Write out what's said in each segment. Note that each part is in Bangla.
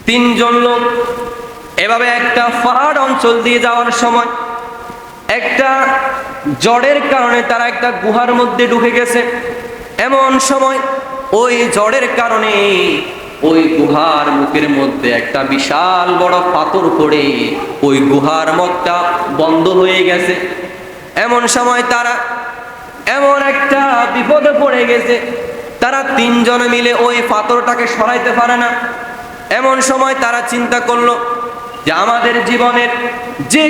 তিনজন লোক এভাবে একটা পাহাড় অঞ্চল দিয়ে যাওয়ার সময় একটা ঝড়ের কারণে তারা একটা গুহার মধ্যে ঢুকে গেছে। এমন সময় ওই ঝড়ের কারণে ওই গুহার মুখের মধ্যে একটা বিশাল বড় পাথর পড়ে ওই গুহার মুখটা বন্ধ হয়ে গেছে। এমন সময় তারা এমন একটা বিপদে পড়ে গেছে, তারা তিনজন মিলে ওই পাথরটাকে সরাইতে পারে না। এমন সময় তারা চিন্তা করলো যে আমাদের জীবনের যে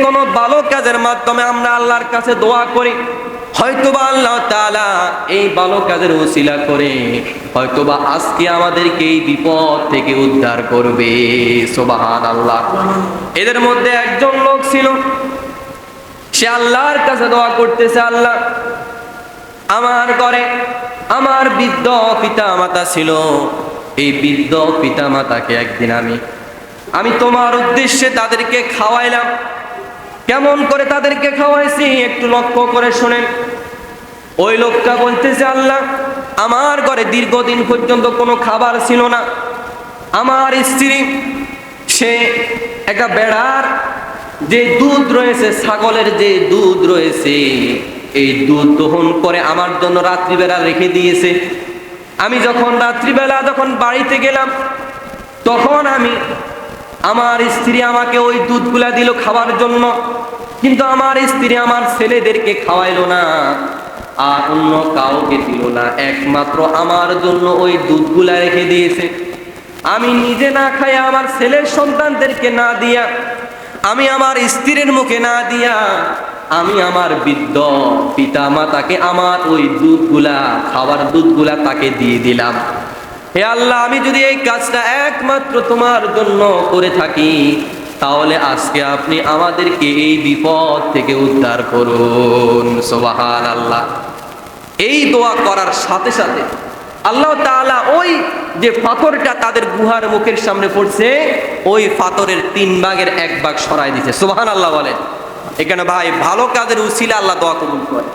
কোনো ভালো কাজের মাধ্যমে আমরা আল্লাহর কাছে দোয়া করি, হয়তোবা আল্লাহ তাআলা এই ভালো কাজের ওসিলা করে হয়তোবা আজকে আমাদেরকে এই বিপদ থেকে উদ্ধার করবে। সুবহানাল্লাহ। এদের মধ্যে একজন লোক ছিল, সে আল্লাহর কাছে দোয়া করতেছে, আল্লাহ আমার ঘরে আমার বৃদ্ধ পিতা মাতা ছিল, এই বৃদ্ধ পিতা মাতাকে একদিন আমি তোমার উদ্দেশ্যে তাদেরকে খাওয়াইলাম। কেমন করে তাদেরকে খাওয়াইছি একটু লক্ষ্য করে শোনেন। ওই লোকটা বলতেছে, আল্লাহ আমার ঘরে দীর্ঘদিন পর্যন্ত কোনো খাবার ছিল না। আমার স্ত্রী সে একটা বেড়ার যে দুধ রয়েছে, ছাগলের যে দুধ রয়েছে, এই দুধ দহন করে আমার জন্য রাত্রিবেলা রেখে দিয়েছে। আমি যখন রাত্রিবেলা যখন বাড়িতে গেলাম, তখন আমার স্ত্রী আমাকে ওই দুধগুলা দিল খাওয়ার জন্য, কিন্তু আমার স্ত্রী আমার ছেলেদেরকে খাওয়াইলো না, আর অন্য কাউকে দিল না, একমাত্র আমার জন্য ওই দুধগুলা রেখে দিয়েছে। আমি নিজে না খাইয়া আমার ছেলের সন্তানদেরকে না দিয়া, আমি আমার স্ত্রীর মুখে না দিয়া, আমি আমার বৃদ্ধ পিতা মাতাকে আমার ওই দুধগুলা খাওয়ার দুধগুলা তাকে দিয়ে দিলাম। হে আল্লাহ, আমি যদি এই কাজটা একমাত্র তোমার জন্য করে থাকি, তাহলে আজকে আপনি আমাদেরকে এই বিপদ থেকে উদ্ধার করুন। সুবহানাল্লাহ। এই দোয়া করার সাথে সাথে আল্লাহ তাআলা ওই যে পাথরটা তাদের গুহার মুখের সামনে পড়ছে, ওই পাথরের 3 ভাগের 1 ভাগ সরাই দিয়েছে। সুবহানাল্লাহ বলেন। এখানে ভাই ভালো কাজের উসিলা আল্লাহ দোয়া কবুল করে।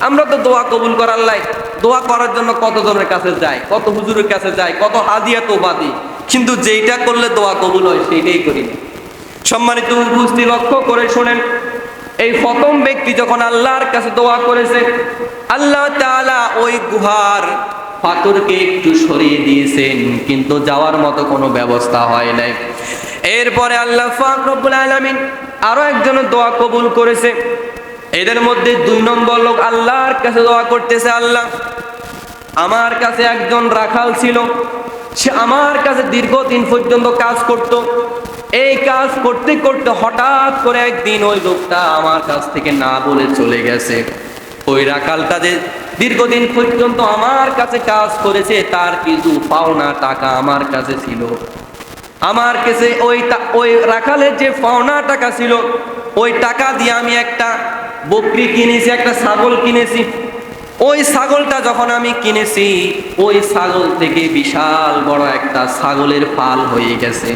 আমরা তো দোয়া কবুল করার লাই দোয়া করার জন্য কত জনের কাছে যাই, কত হুজুরের কাছে যাই, কত হাদিয়া তোবা দিই, কিন্তু যেইটা করলে দোয়া কবুল হয় সেইটাই করি না। সম্মানিত উপস্থিতি, লক্ষ্য করে শোনেন, এই প্রথম ব্যক্তি যখন আল্লাহর কাছে দোয়া করেছে, আল্লাহ তাআলা ওই গুহার পাথরকে একটু সরিয়ে দিয়েছেন, কিন্তু যাওয়ার মতো কোনো ব্যবস্থা হয় নাই। এরপরে আল্লাহ পাক রব্বুল আলামিন আরো একজনের দোয়া কবুল করেছে। এদের মধ্যে 2 নম্বর লোক আল্লাহর কাছে দোয়া করতেছে, আল্লাহ আমার কাছে একজন রাখাল ছিল, সে আমার কাছে দীর্ঘদিন পর্যন্ত কাজ করত। এই কাজ করতে করতে হঠাৎ করে একদিন ওই লোকটা আমার কাছ থেকে না বলে চলে গেছে। ওই রাখালটা যে দীর্ঘদিন পর্যন্ত আমার কাছে কাজ করেছে, তার কিছু পাওনা টাকা আমার কাছে ছিল। আমার কাছে ওই রাখালের যে পাওনা টাকা ছিল, ওই টাকা দিয়ে আমি একটা বকরি কিনেছি, একটা ছাগল কিনেছি। ওই ছাগলটা যখন আমি কিনেছি, ওই ছাগল থেকে বিশাল বড় একটা ছাগলের পাল হয়ে গেছে,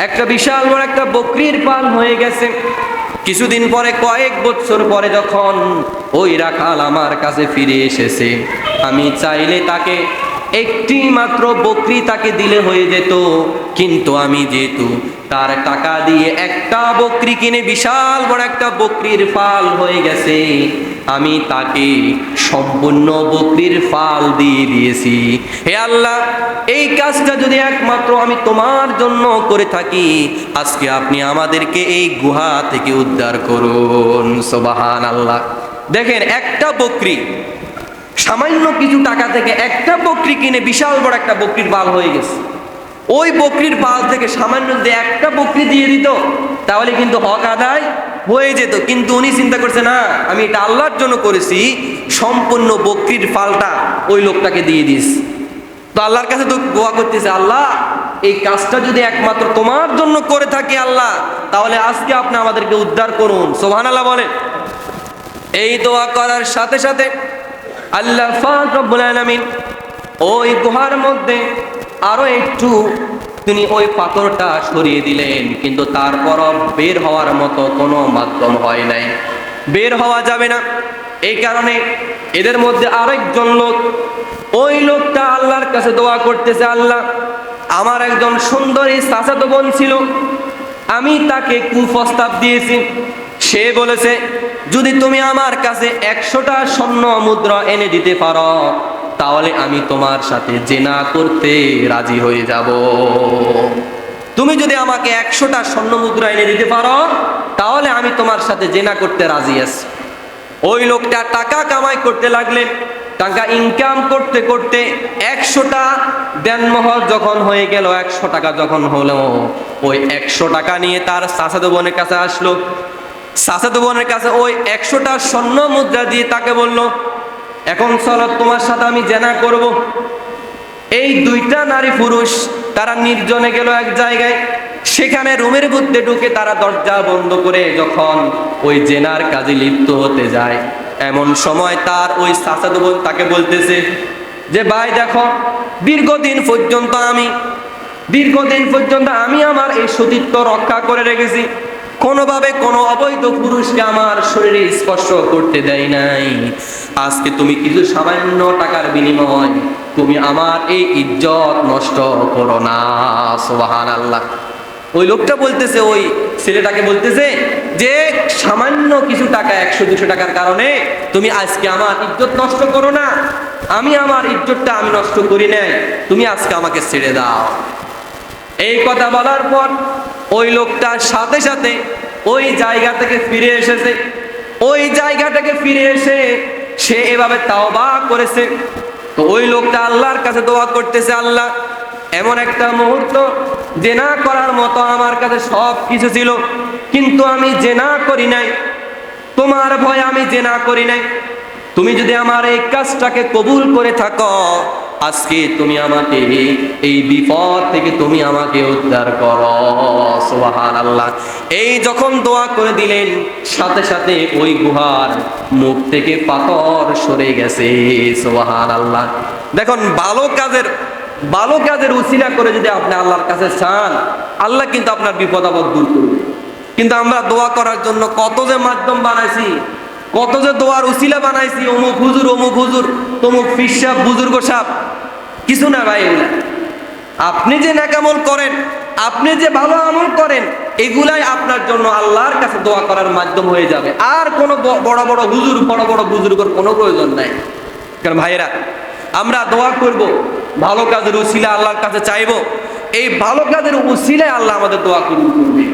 একটা বিশাল বড় একটা বকরির পাল হয়ে গেছে। কিছুদিন পরে, কয়েক বছর পরে যখন ওই রাখাল আমার কাছে ফিরে এসেছে, আমি চাইলে তাকে একটি মাত্র বকরি তাকে দিলে হয়ে যেত, কিন্তু আমি যেহেতু তার টাকা দিয়ে একটা বকরি কিনে বিশাল বড় একটা বকরির পাল হয়ে গেছে, আমি তাকে সম্পূর্ণ বকরির পাল দিয়ে দিয়েছি। হে আল্লাহ, এই কাজটা যদি একমাত্র আমি তোমার জন্য করে থাকি, আজকে আপনি আমাদেরকে এই গুহা থেকে উদ্ধার করুন। সুবহানাল্লাহ। দেখেন, একটা বকরি, সামান্য কিছু টাকা থেকে একটা বকরি কিনে বিশাল বড় একটা বকরির পাল হয়ে গেছে। ওই বকরির পাল থেকে সামান্য যদি একটা বকরি দিয়ে দিত, তাহলে কিন্তু হক আদায় হয়ে যেত। কিন্তু উনি চিন্তা করছে, না, আমি এটা আল্লাহর জন্য করেছি, সম্পূর্ণ বকরির পালটা ওই লোকটাকে দিয়ে দিস। তো আল্লাহর কাছে তো দোয়া করতেছে, আল্লাহ এই কাজটা যদি একমাত্র তোমার জন্য করে থাকি আল্লাহ, তাহলে আজকে আপনি আমাদেরকে উদ্ধার করুন। সুবহানাল্লাহ বলেন। এই দোয়া করার সাথে সাথে আল্লাহ পাক রব্বুল আলামিন ওই গুহার মধ্যে আরো একটু তিনি ওই পাথরটা সরিয়ে দিলেন, কিন্তু তারপরও বের হওয়ার মতো কোনো মাধ্যম হয় নাই। বের হওয়া যাবে না। এই কারণে এদের মধ্যে আরেকজন লোক, ওই লোকটা আল্লাহর কাছে দোয়া করতেছে, আল্লাহ আমার একজন সুন্দরী চাচাতো বোন ছিল, আমি তাকে কুপ্রস্তাব দিয়েছি। সে বলেছে যদি তুমি আমার কাছে 100টা স্বর্ণ মুদ্রা এনে দিতে পারো তাহলে আমি তোমার সাথে জিনা করতে রাজি হয়ে যাব। তুমি যদি আমাকে 100টা স্বর্ণ মুদ্রা এনে দিতে পারো তাহলে আমি তোমার সাথে জিনা করতে রাজি আছি। ওই লোকটা টাকা কামাই করতে লাগলেন। টাকা ইনকাম করতে করতে 100টা দেনমোহর যখন হয়ে গেল, 100 টাকা যখন হলো, ওই 100 টাকা নিয়ে তার চাচাতো বোনের কাছে আসলো। চাচাতো বোনের কাছে ওই 100টা স্বর্ণ মুদ্রা দিয়ে তাকে বলল, এখন চলো তোমার সাথে আমি জেনা করব। এই দুইটা নারী পুরুষ তারা নির্জনে গেল এক জায়গায়। সেখানে রুমের মধ্যে ঢুকে তারা দরজা বন্ধ করে যখন ওই জেনার কাজে লিপ্ত হতে যায়, এমন সময় তার ওই চাচাতো বোন তাকে বলতেছে যে ভাই দেখো, দীর্ঘদিন পর্যন্ত আমি আমার এই সতীত্ব রক্ষা করে রেখেছি, কোনোভাবে কোনো অবৈধ পুরুষকে আমার শরীরে স্পর্শ করতে দেয় নাই। আজকে তুমি কিছু সামান্য টাকার বিনিময় তুমি আমার এই ইজ্জত নষ্ট করো না। সুবহানাল্লাহ। ওই লোকটা বলতেছে, ওই ছেলেটাকে বলতেছে যে সামান্য কিছু টাকা, 100-200 টাকার কারণে তুমি আজকে আমার ইজ্জত নষ্ট করো না। আমি আমার ইজ্জতটা আমি নষ্ট করি নাই, তুমি আজকে আমাকে ছেড়ে দাও। এই কথা বলার পর ওই লোকটা সাথে সাথে ওই জায়গা থেকে ফিরে এসেছে। ওই জায়গা থেকে ফিরে এসে সে এভাবে তাওবা করেছে। তো ওই লোকটা আল্লাহর কাছে দোয়া করতেছে, আল্লাহ এমন একটা মুহূর্ত, জেনা করার মতো আমার কাছে সব কিছু ছিল কিন্তু আমি জেনা করি নাই, তোমার ভয়ে আমি জেনা করি নাই। তুমি যদি আমার এই কাজটাকে কবুল করে থাকো, আজকে তুমি আমাকে এই বিপদ থেকে তুমি আমাকে উদ্ধার করো। সুবহানাল্লাহ। এই যখন দোয়া করে দিলেন, সাথে সাথে ওই গুহার মুখ থেকে পাথর সরে গেছে। সুবহানাল্লাহ। দেখুন, ভালো কাজের উসিলা করে যদি আপনি আল্লাহর কাছে চান, আল্লাহ কিন্তু আপনার বিপদ আপদ দূর করবে। কিন্তু আমরা দোয়া করার জন্য কত যে মাধ্যম বানাইছি, কত যে দোয়ার উসিলা বানাইছি, অমুক হুজুর তমুক পীর সাহেব, বুজুর্গ সাহেব, কিছু না ভাই। এগুলা আপনি যে নেকামল করেন, আপনি যে ভালো আমল করেন, এগুলাই আপনার জন্য আল্লাহর কাছে দোয়া করার মাধ্যম হয়ে যাবে। আর কোনো বড় বড় বুজুর্গর কোনো প্রয়োজন নাই। কারণ ভাইয়েরা, আমরা দোয়া করব, ভালো কাজের উসিলা আল্লাহর কাছে চাইবো, এই ভালো কাজের উসিলায় আল্লাহ আমাদের দোয়া কবুল করবে।